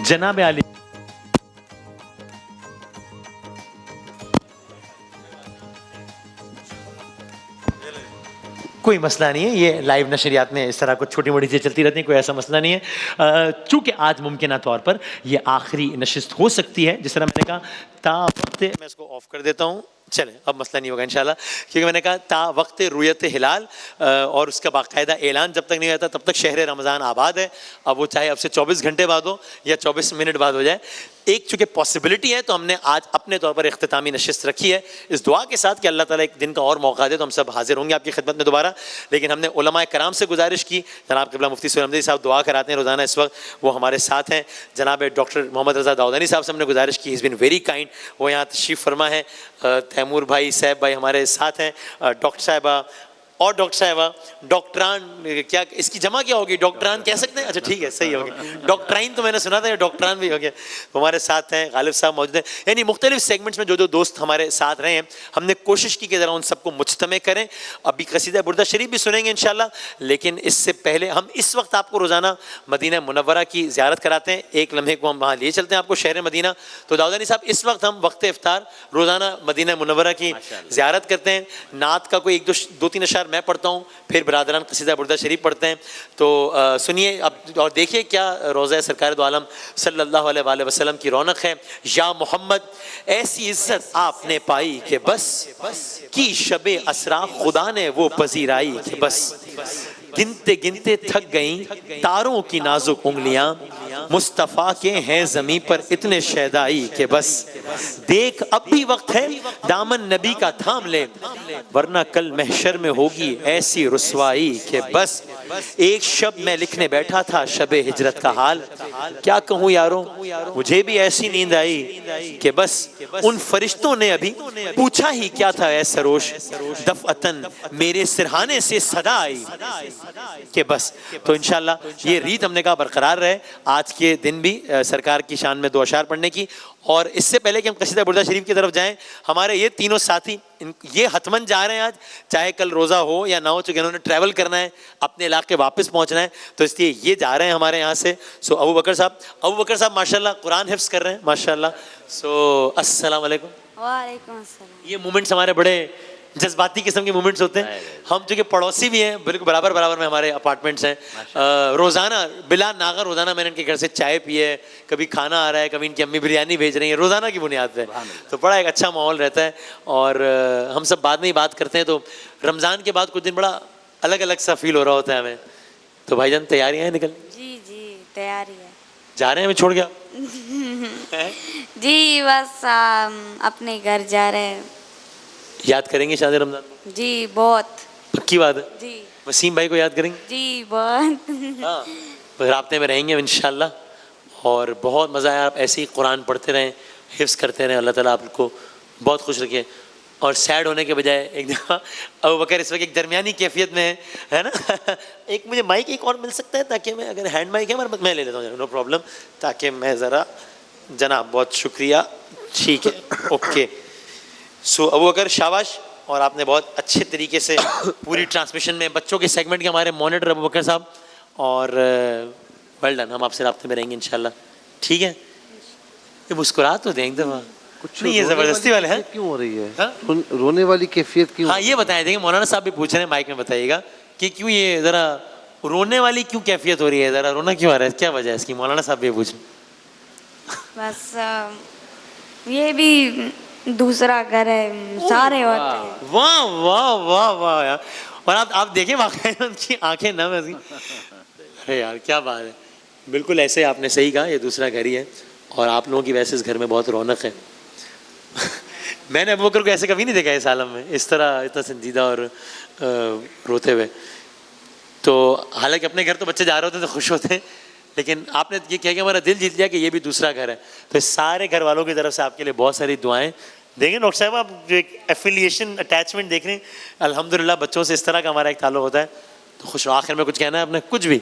جناب علی کوئی مسئلہ نہیں ہے، یہ لائیو نشریات میں اس طرح کچھ چھوٹی موٹی چیزیں چلتی رہتی ہیں، کوئی ایسا مسئلہ نہیں ہے. چونکہ آج ممکنہ طور پر یہ آخری نشست ہو سکتی ہے، جس طرح میں نے کہا تا وقت، میں اس کو آف کر دیتا ہوں، چلیں اب مسئلہ نہیں ہوگا انشاءاللہ، کیونکہ میں نے کہا تا وقت رؤیت ہلال اور اس کا باقاعدہ اعلان جب تک نہیں ہوتا تب تک شہر رمضان آباد ہے. اب وہ چاہے اب سے 24 گھنٹے بعد ہو یا 24 منٹ بعد ہو جائے، ایک چونکہ پاسبلٹی ہے تو ہم نے آج اپنے طور پر اختتامی نشست رکھی ہے، اس دعا کے ساتھ کہ اللہ تعالیٰ ایک دن کا اور موقع دے تو ہم سب حاضر ہوں گے آپ کی خدمت میں دوبارہ. لیکن ہم نے علماء کرام سے گزارش کی، جناب قبلہ مفتی سہیل احمدی صاحب دعا کراتے ہیں روزانہ اس وقت، وہ ہمارے ساتھ ہیں. جناب ڈاکٹر محمد رضا داؤدانی صاحب سے ہم نے گزارش کی، ہی از بین ویری کائنڈ، وہ یہاں تشریف فرما ہے. تیمور بھائی صاحب بھائی ہمارے ساتھ ہیں، ڈاکٹر صاحبہ اور ڈاکٹر صاحبہ، ڈاکٹران کیا اس کی جمع کیا ہوگی، ڈاکٹران کہہ سکتے ہیں؟ اچھا ٹھیک ہے صحیح ہوگی، ڈاکٹرائن تو میں نے سنا تھا، ڈاکٹران بھی ہو گیا. ہمارے ساتھ ہیں غالب صاحب موجود ہیں. یعنی مختلف سیگمنٹس میں جو جو دوست ہمارے ساتھ رہے ہیں، ہم نے کوشش کی کہ ذرا ان سب کو مجتمع کریں. ابھی قصیدہ بردہ شریف بھی سنیں گے انشاءاللہ، لیکن اس سے پہلے ہم اس وقت آپ کو روزانہ مدینہ منورہ کی زیارت کراتے ہیں. ایک لمحے کو ہم وہاں لیے چلتے ہیں آپ کو شہر مدینہ. تو داؤدانی صاحب اس وقت ہم وقت افطار روزانہ مدینہ منورہ کی زیارت کرتے ہیں. نعت کا کوئی دو تین اشعار میں پڑھتا ہوں، پھر برادران قصیدہ بردہ شریف پڑھتے ہیں. تو سنیے اب اور دیکھیے کیا روضہ سرکار دو عالم صلی اللہ علیہ وآلہ وسلم کی رونق ہے. یا محمد ایسی عزت آپ نے پائی کہ بس کی شب اسرا خدا نے وہ پذیرائی کہ بس گنتے گنتے تھک گئیں تاروں کی نازک انگلیاں، مصطفیٰ کے ہیں زمین پر اتنے شیدائی کہ بس دیکھ اب بھی وقت ہے دامن نبی کا تھام لے، ورنہ کل محشر میں ہوگی ایسی رسوائی کہ بس. ایک شب میں لکھنے بیٹھا تھا شب ہجرت کا حال، کیا کہوں یاروں مجھے بھی ایسی نیند آئی کہ بس ان فرشتوں نے ابھی پوچھا ہی کیا تھا اے سروش، دفعتاً میرے سرہانے سے صدا آئی کہ بس. تو انشاءاللہ یہ ریت ہم نے کہا برقرار رہے آج کے دن بھی سرکار کی شان میں دو اشعار پڑھنے کی. اور اس سے پہلے کہ ہم قصیدہ بردہ شریف کی طرف جائیں، ہمارے یہ تینوں ساتھی یہ حتماً جا رہے ہیں آج، چاہے کل روزہ ہو یا نہ ہو، چونکہ انہوں نے ٹریول کرنا ہے، اپنے علاقے واپس پہنچنا ہے، تو اس لیے یہ جا رہے ہیں ہمارے یہاں سے. سو ابو بکر صاحب ماشاءاللہ قرآن حفظ کر رہے ہیں ماشاءاللہ. سو السلام علیکم. وعلیکم السلام. یہ مومنٹس ہمارے بڑے جذباتی قسم کے مومنٹس ہوتے ہیں. ہم چونکہ پڑوسی بھی ہیں، بالکل برابر میں ہمارے اپارٹمنٹس ہیں. روزانہ بلا ناغہ روزانہ میں نے ان کے گھر سے چائے پی ہے، کبھی کھانا آ رہا ہے، کبھی ان کی امی بریانی بھیج رہی ہیں روزانہ کی بنیاد پہ. تو بڑا ایک اچھا ماحول رہتا ہے. اور ہم سب بعد میں ہی بات کرتے ہیں. تو رمضان کے بعد کچھ دن بڑا الگ سا فیل ہو رہا ہوتا ہے ہمیں. تو بھائی جان تیاریاں ہیں نکل؟ جی تیاری ہے. جا رہے ہیں ہمیں چھوڑ گیا؟ جی بس اپنے گھر جا رہے ہیں. یاد کریں گے شادی رمضان کو؟ جی بہت. پکی بات ہے. جی وسیم بھائی کو یاد کریں گے؟ جی بہت. ہاں رابطے میں رہیں گے انشاءاللہ. اور بہت مزہ آیا. آپ ایسے ہی قرآن پڑھتے رہیں، حفظ کرتے رہیں. اللہ تعالیٰ آپ کو بہت خوش رکھے. اور سیڈ ہونے کے بجائے ایک دفعہ ابو بکر اس وقت ایک درمیانی کیفیت میں ہے نا. ایک مجھے مائک ایک اور مل سکتا ہے تاکہ میں، اگر ہینڈ مائک ہے میں لے لیتا ہوں، نو پرابلم، تاکہ میں ذرا. جناب بہت شکریہ، ٹھیک ہے اوکے. سو ابو بکر شاباش. اور آپ نے بہت اچھے طریقے سے پوری ٹرانسمیشن میں بچوں کے سیگمنٹ کے ہمارے مانیٹر ابو بکر صاحب. اور ویل ڈن. ہم آپ سے رابطے میں رہیں گے انشاءاللہ. ٹھیک ہے. یہ مسکرات تو دیں ایک دفعہ. نہیں یہ زبردستی والے ہیں کیوں ہو رہی ہے؟ رونے والی کیفیت کیوں؟ ہاں یہ بتائیں دیکھیں مولانا صاحب بھی پوچھ رہے ہیں، مائک میں بتائیے گا کہ کیوں یہ ذرا رونے والی کیوں کیفیت ہو رہی ہے، ذرا رونا کیوں آ رہا ہے، کیا وجہ ہے اس کی؟ مولانا صاحب بھی پوچھ رہے ہیں. بس یہ بھی دوسرا گھر ہے، سارے ہوتے ہیں. واہ واہ واہ واہ یار. اور آپ دیکھیں واقعی ان کی آنکھیں نم ہے. ارے یار کیا بات ہے. بالکل ایسے آپ نے صحیح کہا، یہ دوسرا گھر ہی ہے. اور آپ لوگوں کی ویسے اس گھر میں بہت رونق ہے. میں نے ابو بکر کو ایسے کبھی نہیں دیکھا اس عالم میں، اس طرح اتنا سنجیدہ اور روتے ہوئے. تو حالانکہ اپنے گھر تو بچے جا رہے ہوتے ہیں تو خوش ہوتے ہیں، لیکن آپ نے یہ کہہ کے ہمارا دل جیت لیا کہ یہ بھی دوسرا گھر ہے. تو سارے گھر والوں کی طرف سے آپ کے لیے بہت ساری دعائیں. دیکھیں ڈاکٹر صاحب آپ جو ایک ایفیلیشن اٹیچمنٹ دیکھ رہے ہیں، الحمدللہ بچوں سے اس طرح کا ہمارا ایک تعلق ہوتا ہے. تو خوش. آخر میں کچھ کہنا ہے آپ نے؟ کچھ بھی.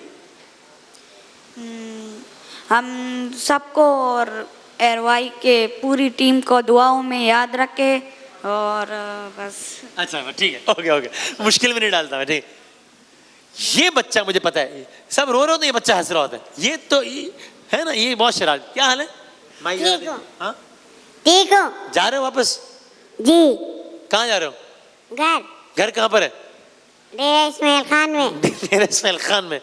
ہم سب کو اور ایروائی کے پوری ٹیم کو دعاؤں میں یاد رکھے. اور بس. اچھا ٹھیک ہے اوکے. مشکل میں نہیں ڈالتا میں. ٹھیک. یہ بچہ مجھے پتا ہے سب رو رہے ہوتے ہیں، یہ بچہ ہنس رہا ہوتا ہے. یہ تو ہے نا, یہ بہت شرارت. کیا حال ہے مائی؟ ٹھیک ہوں. ہاں, ٹھیک ہوں جا رہے ہو واپس؟ جی. کہاں جا رہے ہو؟ گھر گھر کہاں پر ہے؟ ڈیرہ اسماعیل خان میں. ڈیرہ اسماعیل خان میں.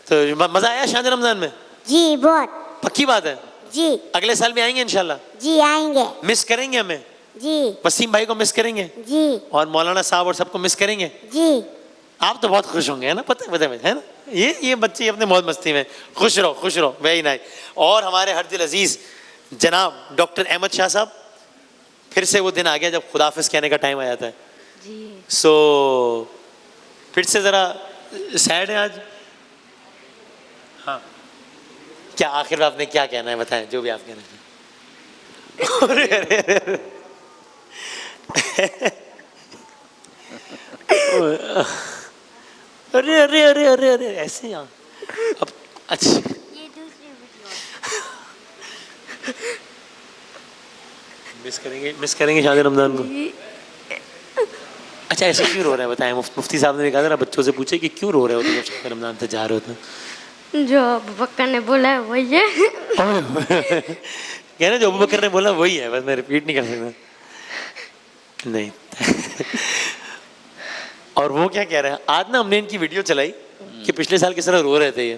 تو مزہ آیا شان رمضان میں؟ جی بہت. پکی بات ہے. جی اگلے سال بھی آئیں گے انشاءاللہ؟ جی آئیں گے. مس کریں گے ہمیں؟ جی وسیم بھائی کو مس کریں گے جی اور مولانا صاحب اور سب کو مس کریں گے. جی. آپ تو بہت خوش ہوں گے, ہے نا, پتہ ہے نا, یہ بچے اپنے موج مستی میں خوش رہو, ویری نائس. اور ہمارے ہر دل عزیز جناب ڈاکٹر احمد شاہ صاحب, پھر سے وہ دن آ گیا جب خداحافظ کہنے کا ٹائم آ جاتا ہے. جی سو پھر سے ذرا سیڈ ہے آج. ہاں, کیا آخر میں آپ نے کیا کہنا ہے بتائیں, جو بھی آپ کہنا چاہیں. ارے ارے ارے ارے ارے ایسے اب اچھا یہ دوسری ویڈیو. مس کریں گے شاد رمضان کو. اچھا ایسے کیوں رو رہے ہیں بتائیں, مفتی صاحب نے کہا ذرا بچوں سے پوچھے کہ کیوں رو رہے ہوتے جب شاد رمضان سے جا رہے ہوتے؟ جو ابو بکر نے بولا ہے وہی ہے. کہنا جو ابو بکر نے بولا وہی ہے, بس میں ریپیٹ نہیں کر سکتا. نہیں. اور وہ کیا کہہ رہے ہیں, آج نا ہم نے ان کی ویڈیو چلائی کہ پچھلے سال کس طرح رو رہے تھے یہ,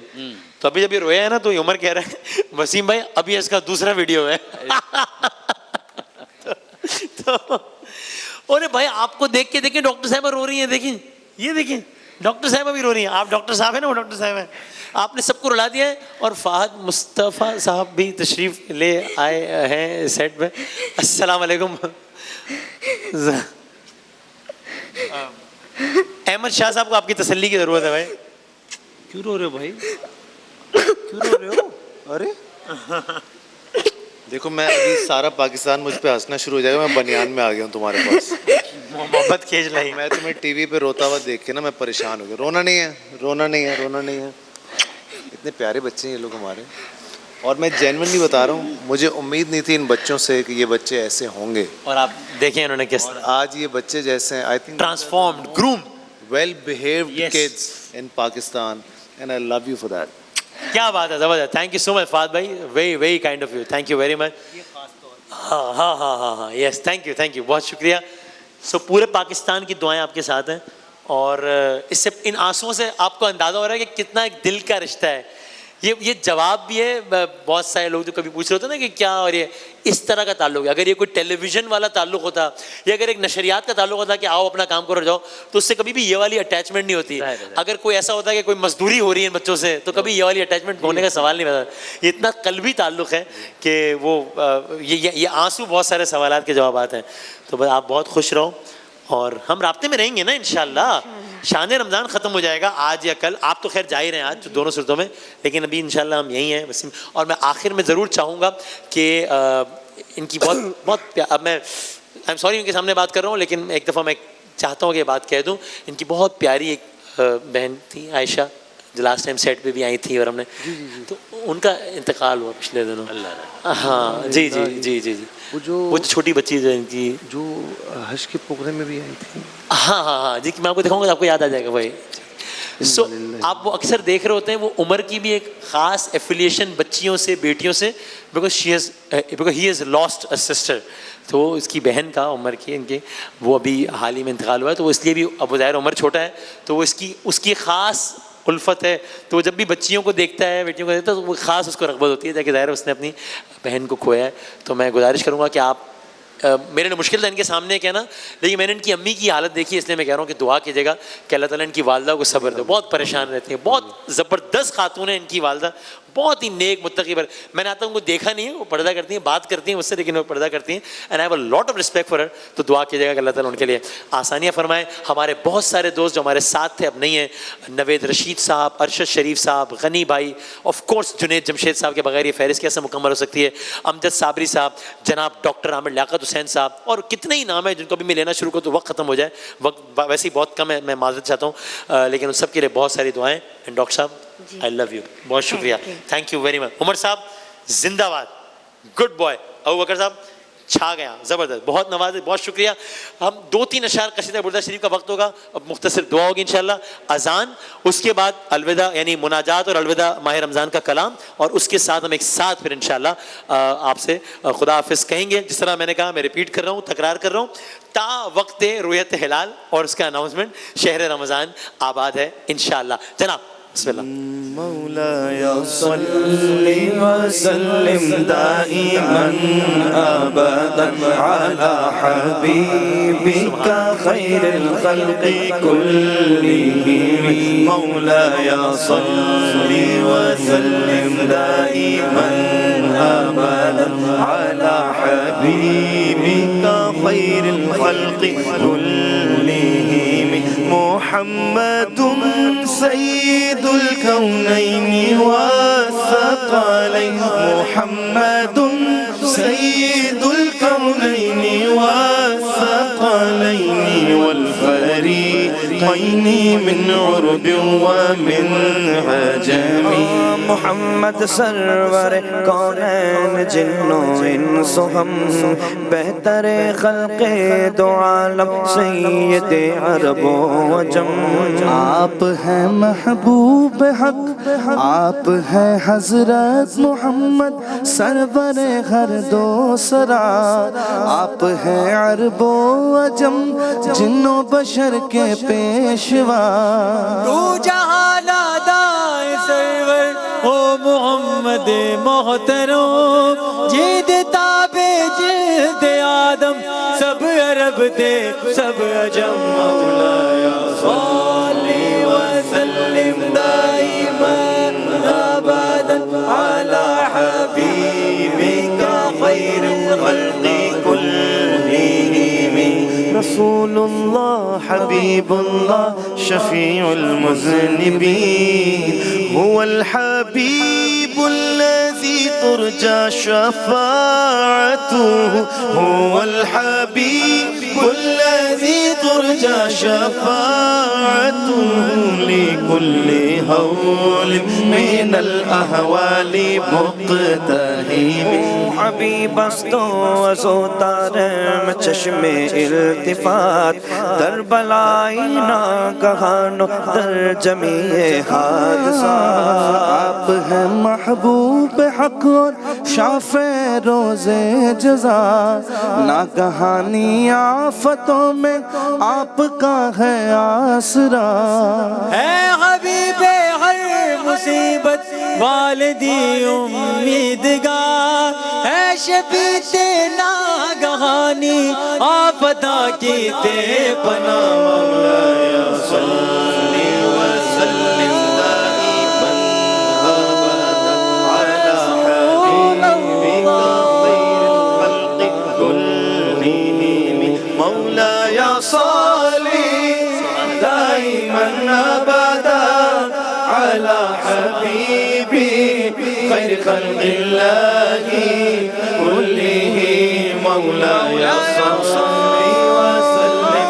تو ابھی جب یہ رویا ہے نا تو یہ عمر کہہ رہا ہے وسیم بھائی ابھی اس کا دوسرا ویڈیو ہے. تو ارے بھائی آپ کو دیکھ کے دیکھیں ڈاکٹر صاحبہ رو رہی ہیں, دیکھیں یہ دیکھیں ڈاکٹر صاحبہ بھی رو رہی ہیں. آپ ڈاکٹر صاحب ہیں نا, وہ ڈاکٹر صاحب ہیں, آپ نے سب کو رلا دیا ہے. اور فہد مصطفیٰ صاحب بھی تشریف لے آئے ہیں سیٹ پہ. السلام علیکم. احمد شاہ صاحب کو آپ کی تسلی کی ضرورت ہے بھائی. کیوں رو رہے ہو بھائی, کیوں رو رہے ہو؟ ارے دیکھو میں ابھی سارا پاکستان مجھ پہ ہنسنا شروع ہو جائے گا, میں بنیان میں آ گیا ہوں تمہارے پاس. محبت کھینچ لائی. میں تمہیں ٹی وی پہ روتا ہوا دیکھ کے نا میں پریشان ہو گیا. رونا نہیں ہے, رونا نہیں ہے, رونا نہیں ہے. اتنے پیارے بچے ہیں یہ لوگ ہمارے, اور میں جینوئنلی بتا رہا ہوں, مجھے امید نہیں تھی ان بچوں سے کہ یہ بچے ایسے ہوں گے. اور آپ دیکھیں انہوں نے کس اور آج یہ بچے جیسے ہیں, I think transformed, groom. well behaved Yes. kids in Pakistan, and I love you for that. کیا بات ہے, زبردست. تھینک یو سو مچ فہد بھائی, very very kind of you, thank you very much. ہاں ہاں ہاں ہاں ہاں یس, تھینک یو, بہت شکریہ. سو پورے پاکستان کی دعائیں آپ کے ساتھ ہیں, اور اس سے ان آنسوؤں سے آپ کو اندازہ ہو رہا ہے کہ کتنا ایک دل کا رشتہ ہے. یہ جواب بھی ہے. بہت سارے لوگ جو کبھی پوچھ رہے ہوتے ہیں نا کہ کیا, اور یہ اس طرح کا تعلق ہے. اگر یہ کوئی ٹیلی ویژن والا تعلق ہوتا, یا اگر ایک نشریات کا تعلق ہوتا کہ آؤ اپنا کام کرو جاؤ, تو اس سے کبھی بھی یہ والی اٹیچمنٹ نہیں ہوتی. اگر کوئی ایسا ہوتا ہے کہ کوئی مزدوری ہو رری ہے ان بچوں سے, تو کبھی یہ والی اٹیچمنٹ ہونے کا سوال نہیں بتا. یہ اتنا قلبی تعلق ہے کہ وہ یہ آنسو بہت سارے سوالات کے جوابات ہیں. تو بس آپ بہت خوش رہو, اور ہم رابطے میں رہیں گے نا انشاءاللہ. شان رمضان ختم ہو جائے گا آج یا کل, آپ تو خیر جا ہی رہے ہیں آج دونوں صورتوں میں, لیکن ابھی انشاءاللہ ہم یہیں ہیں وسیم. اور میں آخر میں ضرور چاہوں گا کہ ان کی بہت اب میں آئی ایم سوری ان کے سامنے بات کر رہا ہوں, لیکن ایک دفعہ میں چاہتا ہوں کہ یہ بات کہہ دوں. ان کی بہت پیاری ایک بہن تھی عائشہ, جو لاسٹ ٹائم سیٹ پہ بھی آئی تھی, اور ہم نے تو ان کا انتقال ہوا پچھلے دنوں. ہاں جی جی جی جی جی, وہ جو چھوٹی بچی جو ان کی, جو حج کے پروگرام میں بھی آئی تھی. ہاں ہاں ہاں جی, میں آپ کو دکھاؤں گا تو آپ کو یاد آ جائے گا بھائی. سو آپ وہ اکثر دیکھ رہے ہوتے ہیں, وہ عمر کی بھی ایک خاص ایفیلیشن بچیوں سے, بیٹیوں سے, because he has lost a sister. تو وہ اس کی بہن کا, عمر کی, ان کی, وہ ابھی حال ہی میں انتقال ہوا ہے. تو وہ اس لیے بھی, اب ظاہر عمر چھوٹا ہے تو وہ اس کی خاص الفت ہے. تو وہ جب بھی بچیوں کو دیکھتا ہے, بیٹیوں کو دیکھتا ہے, تو وہ خاص اس کو رغبت ہوتی ہے, تاکہ ظاہر اس نے اپنی بہن کو کھویا ہے. تو میں گزارش کروں گا کہ آپ, میرے لیے مشکل تھا ان کے سامنے کہنا, لیکن میں نے ان کی امی کی حالت دیکھی, اس لیے میں کہہ رہا ہوں کہ دعا کیجیے گا کہ اللہ تعالیٰ ان کی والدہ کو صبر دے. بہت پریشان رہتی ہیں, بہت زبردست خاتون ہے ان کی والدہ, بہت ہی نیک متقی. میں نے آتا ہوں کو دیکھا نہیں ہے, وہ پردہ کرتی ہیں, بات کرتی ہیں مجھ سے, لیکن وہ پردہ کرتی ہیں. And I have a lot of respect for her. تو دعا کیجیے گا کہ اللہ تعالیٰ ان کے لیے آسانیاں فرمائے. ہمارے بہت سارے دوست جو ہمارے ساتھ تھے اب نہیں ہیں, نوید رشید صاحب, ارشد شریف صاحب, غنی بھائی, آف کورس جنید جمشید صاحب کے بغیر یہ فہرست کیسے مکمل ہو سکتی ہے, امجد صابری صاحب, جناب ڈاکٹر عامر لیاقت حسین صاحب, اور کتنے ہی نام ہیں جن کو بھی میں لینا شروع کروں تو وقت ختم ہو جائے. وقت ویسے ہی بہت کم ہے, میں معذرت چاہتا ہوں, لیکن ان سب کے لیے بہت ساری دعائیں. اینڈ ڈاکٹر صاحب آئی لو یو, بہت شکریہ, تھینک یو ویری مچ. عمر صاحب زندہ باد, گڈ بوائے. ابو بکر صاحب چھا گیا, زبردست, بہت نوازے, بہت شکریہ. ہم 2-3 اشعار قصیدہ بردہ شریف کا وقت ہوگا, اب مختصر دعا ہوگی انشاءاللہ, اذان, اس کے بعد الوداع یعنی مناجات اور الوداع ماہ رمضان کا کلام, اور اس کے ساتھ ہم ایک ساتھ پھر انشاءاللہ آپ سے خدا حافظ کہیں گے. جس طرح میں نے کہا, میں ریپیٹ کر رہا ہوں, تکرار کر رہا ہوں, تا وقت رؤیت ہلال اور اس کا اناؤنسمنٹ شہر رمضان آباد ہے انشاءاللہ. جناب بسم اللہ. مولاي صل وسلم دائما ابدا على حبيبك خير الخلق كلهم. مولاي صل وسلم دائما ابدا على حبيبك خير الخلق كلهم. محمد سيد الكونين والثقلين. محمد سيد الكونين والثقلين والفريقين من عرب ومن عجم. محمد سرور کونین جن و انس ہم بہتر خلق دو عالم سید عرب و عجم. آپ ہیں محبوب حق, آپ ہیں حضرت محمد سرور ہر دو سرا. آپ ہیں عرب و عجم جن و بشر کے پیشوا. تو جہاں دائے سرور او محمد محترم, جید تابع جلد آدم سب عرب دے سب عجم. مولاي صل وسلم دائما ابدا على حبيبك خير الخلق كلهم. رسول الله حبيب الله شفيع المذنبين. هو الحبيب الذي ترجى شفاعته. هو الحبيب الذي ترجى شفاعته لكل هول من الأهوال مقتهم. حبیب است و ازوتارم چشم التفات در بلائی ناگہان و در جمیع حادثات. آپ ہیں محبوب حق اور شافع روز جزا. ناگہانی آفتوں میں آپ کا ہے آسرا. ہے حبیب ہر مصیبت والدی امیدگار, ہے شفیع ناگہانی آفتا کیتے پناہ. مولاي صل وسلم دائما ابدا على حبيبك خير الخلق كلهم. مولاي صل دائما ابدا على حبيبي خير خلق الله كلهم. مولاي صل وسلم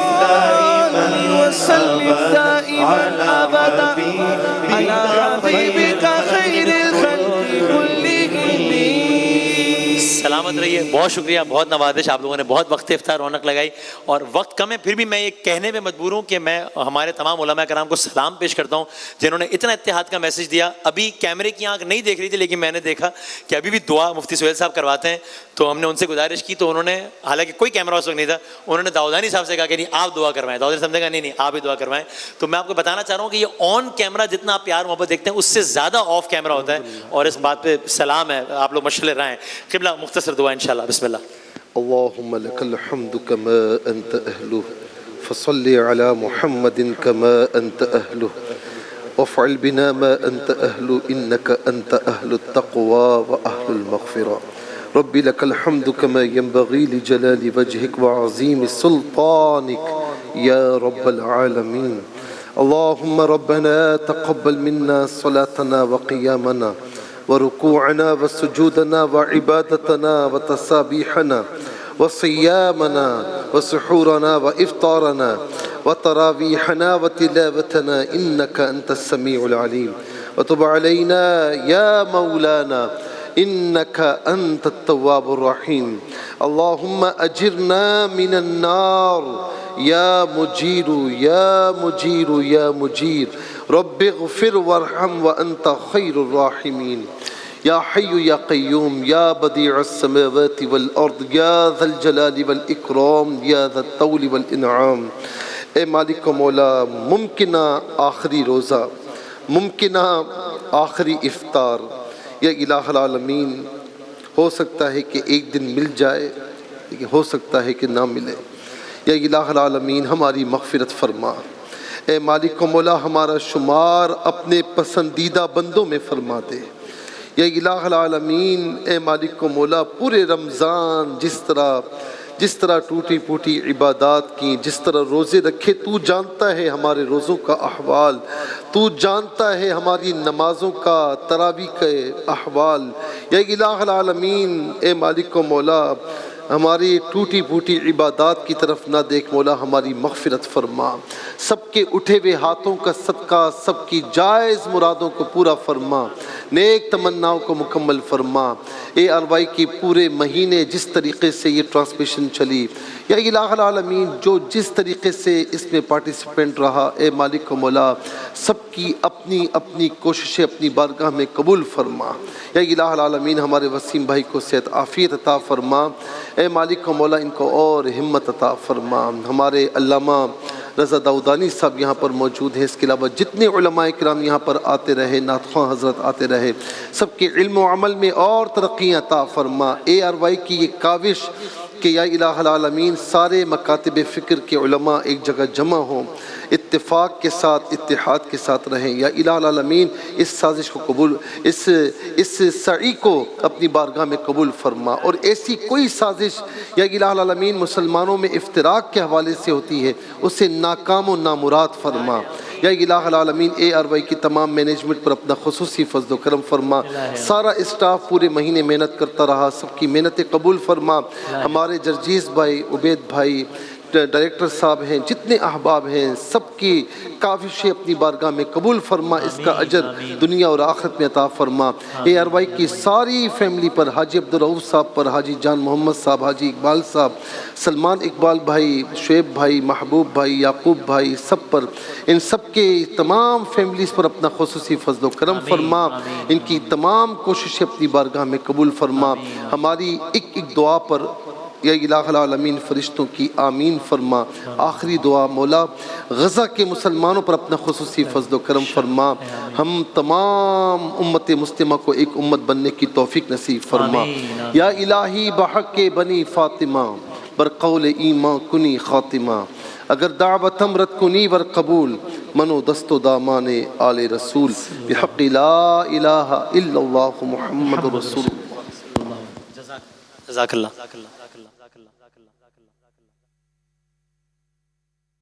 دائما ابدا على حبيبك خير الخلق كلهم. سلامت رہیے, بہت شکریہ, بہت نوازش, آپ لوگوں نے بہت وقت افطار رونق لگائی, اور وقت کم ہے پھر بھی میں یہ کہنے میں مجبور ہوں کہ میں ہمارے تمام علماء کرام کو سلام پیش کرتا ہوں جنہوں نے اتنا اتحاد کا میسج دیا. ابھی کیمرے کی آنکھ نہیں دیکھ رہی تھی لیکن میں نے دیکھا کہ ابھی بھی دعا مفتی سہیل صاحب کرواتے ہیں, تو ہم نے ان سے گزارش کی, تو انہوں نے, حالانکہ کوئی کیمرہ اس وقت نہیں تھا, انہوں نے داؤدانی صاحب سے کہا کہ نہیں آپ دعا کروائیں. داؤدانی صاحب نے کہا نہیں آپ ہی دعا کروائیں. تو میں آپ کو بتانا چاہ رہا ہوں کہ یہ آن کیمرہ جتنا آپ پیار محبت دیکھتے ہیں اس سے زیادہ آف کیمرہ ہوتا ہے, اور اس بات پہ سلام ہے, آپ لوگ مشغول رہیں. قبلہ مختصر دعا انشاءاللہ, بسم اللہ. اللهم لك الحمد كما أنت أهله فصل على محمد كما أنت أهله وافعل بنا ما أنت أهله إنك أنت أهل التقوى وأهل المغفرة. ربي لك الحمد كما ينبغي لجلال وجهك وعظيم سلطانك يا رب العالمين. اللهم ربنا تقبل منا صلاتنا وقيامنا وركوعنا وسجودنا وعبادتنا وتسابيحنا وصيامنا وسحورنا وإفطارنا وتراويحنا وتلاوتنا إنك أنت السميع العليم. وتب علينا يا مولانا إنك أنت التواب الرحيم اللهم أجرنا من النار يا مجير يا مجير يا مجير رب اغفر وارحم وأنت خير الراحمين يا حي يا قيوم يا بديع السماوات والأرض يا ذا الجلال والإكرام يا ذا الطول والإنعام. اے مالک و مولا، ممکنہ آخری روزہ، ممکنہ آخری افطار، یا الہ العالمین، ہو سکتا ہے کہ ایک دن مل جائے لیکن ہو سکتا ہے کہ نہ ملے. یا الہ العالمین ہماری مغفرت فرما. اے مالک و مولا ہمارا شمار اپنے پسندیدہ بندوں میں فرما دے. یا الہ العالمین اے مالک و مولا پورے رمضان جس طرح ٹوٹی پھوٹی عبادات کی، جس طرح روزے رکھے، تو جانتا ہے ہمارے روزوں کا احوال، تو جانتا ہے ہماری نمازوں کا، تراویح کے احوال. یا الہ العالمین اے مالک و مولا ہماری ٹوٹی پھوٹی عبادات کی طرف نہ دیکھ مولا، ہماری مغفرت فرما. سب کے اٹھے ہوئے ہاتھوں کا صدقہ سب کی جائز مرادوں کو پورا فرما، نیک تمناؤں کو مکمل فرما. اے اروائی کی پورے مہینے جس طریقے سے یہ ٹرانسمیشن چلی، یا الہ العالمین جو جس طریقے سے اس میں پارٹیسپینٹ رہا، اے مالک و مولا سب کی اپنی اپنی کوششیں اپنی بارگاہ میں قبول فرما. یا الہ العالمین ہمارے وسیم بھائی کو صحت عافیت عطا فرما. اے مالک و مولا ان کو اور ہمت عطا فرما. ہمارے علامہ رضا داؤدانی صاحب یہاں پر موجود ہیں، اس کے علاوہ جتنے علماء کرام یہاں پر آتے رہے، نعت خواں حضرت آتے رہے، سب کے علم و عمل میں اور ترقیاں عطا فرما. اے اروائی کی یہ کاوش کہ یا الہ العالمین سارے مکاتب فکر کے علماء ایک جگہ جمع ہوں، اتفاق کے ساتھ اتحاد کے ساتھ رہیں. یا الہ العالمین اس سازش کو قبول، اس سعی کو اپنی بارگاہ میں قبول فرما. اور ایسی کوئی سازش یا الہ العالمین مسلمانوں میں افتراق کے حوالے سے ہوتی ہے اسے ناکام و نامراد فرما. یا الہ العالمین اے اروائی کی تمام مینجمنٹ پر اپنا خصوصی فضل و کرم فرما. سارا اسٹاف پورے مہینے محنت کرتا رہا، سب کی محنتیں قبول فرما. ہمارے جرجیز بھائی، عبید بھائی، ڈائریکٹر صاحب ہیں، جتنے احباب ہیں، سب کی کاوشیں اپنی بارگاہ میں قبول فرما. اس کا اجر دنیا اور آخرت میں عطا فرما. اے اروائی کی ساری فیملی پر، حاجی عبدالرؤوف صاحب پر، حاجی جان محمد صاحب، حاجی اقبال صاحب، سلمان اقبال بھائی، شعیب بھائی، محبوب بھائی، یعقوب بھائی، سب پر، ان سب کے تمام فیملیز پر اپنا خصوصی فضل و کرم فرما. ان کی تمام کوششیں اپنی بارگاہ میں قبول فرما. ہماری ایک دعا پر یا الہ العالمین فرشتوں کی آمین فرما. آخری دعا مولا غزہ کے مسلمانوں پر اپنا خصوصی فضل و کرم فرما. ہم تمام امت مسلمہ کو ایک امت بننے کی توفیق نصیب فرما. یا الہی بحق بنی فاطمہ بر قول ایمان کنی خاتمہ، اگر دعوتم رد کنی ور قبول منو دست و دامان آل رسول، بحق لا الہ الا اللہ محمد رسول اللہ. جزاک اللہ.